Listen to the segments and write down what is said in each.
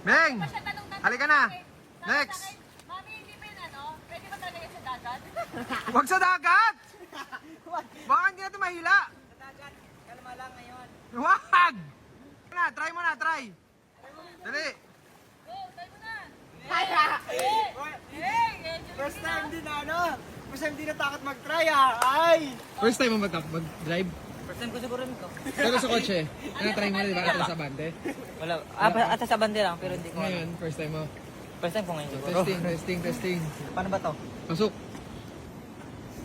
Meng! Pa siya tanong-tanong Halika na. sa akin. Next. Sa akin, Mami, hindi ba yun ano? Pwede ba talaga sa dagat? Huwag sa dagat! Baka hindi natin mahila. Sa dagat, kalma lang ngayon. Wag! Try mo na, try. Dali. Go, try mo na. First time din na ano. First time din natakot mag-try Ay! First time mo mag-drive? First time ko siguro nito. Pero sa kotse, try mo na, di ba? Atras sa bande. Wala. Ata sa bande lang, pero hindi ko. Ngayon, first time mo. First time ko ngayon siguro. Testing. Paano ba to? Pasok.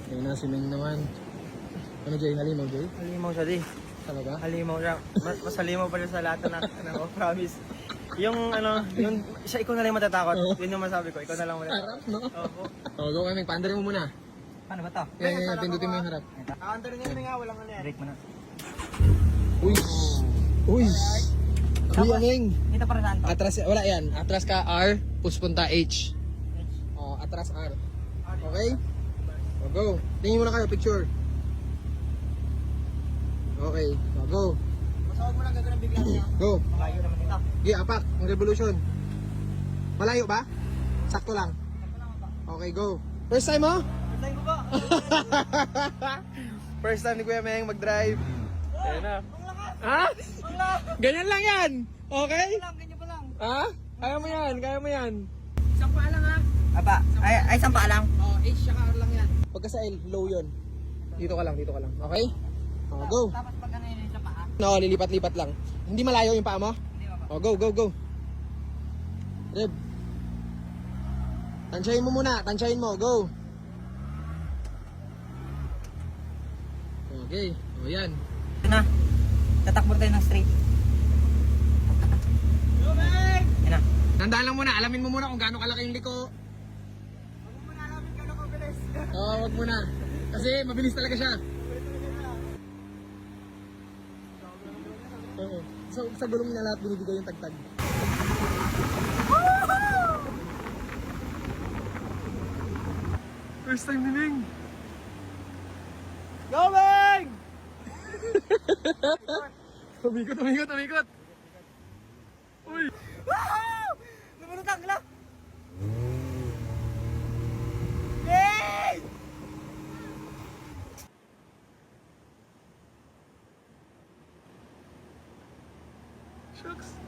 Ayun na, si Meng naman. Ano, Jay? Halimaw, Jay? Halimaw siya di. Talaga? Halimaw siya. Mas halimaw pa siya sa lahat na ano, promise. Yung ano, yung siya ikaw na lang matatakot. Yun yung masabi ko, ikaw na lang matatakot. Harap, no? Opo. Go kami, paandarin mo muna. Paano ba to? Yan, pindutin mo yung harap. Aandarin niya nga, walang ano yan. Break mo na. Uy! Uy! Kuya Meng! Dito para saan to? Atras, wala yan. Atras ka R, push punta H. Oh, atras R. Okay? O, go. Tingin muna kayo, picture. Okay, o, go. Masawag mo lang gagawin bigla niya. Go. Malayo naman dito. Okay, apak. Ang revolution. Malayo ba? Sakto lang. Okay, go. First time mo? First time ko ba? First time ni Kuya Meng mag-drive. Ayan na. Ang lakas! Ha? Ang lakas! Ganyan lang yan. Okay? Ganyan pa lang. Ha? Kaya mo yan, kaya mo yan. Isang paa lang ha? Apa, ay isang paa lang. Oh, H saka R lang yan. Pagka sa L, low yun. Dito ka lang. Okay? Oh, go. Tapos pag ano yun sa paa? No, lilipat-lipat lang. Hindi malayo yung paa mo? Hindi ba? Oh, go. Reb. Tansyahin mo muna. Tansyahin mo. Go. Okay. O, yan. Ito na. Tatakbo tayo ng straight. Yan na. Tandaan lang muna. Alamin mo muna kung gaano kalaki yung liko. Huwag mo muna alamin gano'n kabilis. Oo, wag muna. Kasi mabilis talaga siya. Oo. So, sa gulong niya lahat binibigay yung tagtag. First time ni Ming. Going! Umikot. Uy! Woohoo! Lumunutang lang! Yay! Shucks.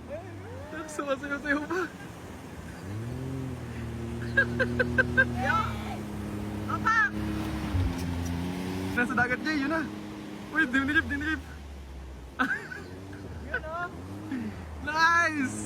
Sumasayaw-sayaw pa. Apa! Nasa dagat niya, yun na. Uy, dinilip. Yun o! Nice!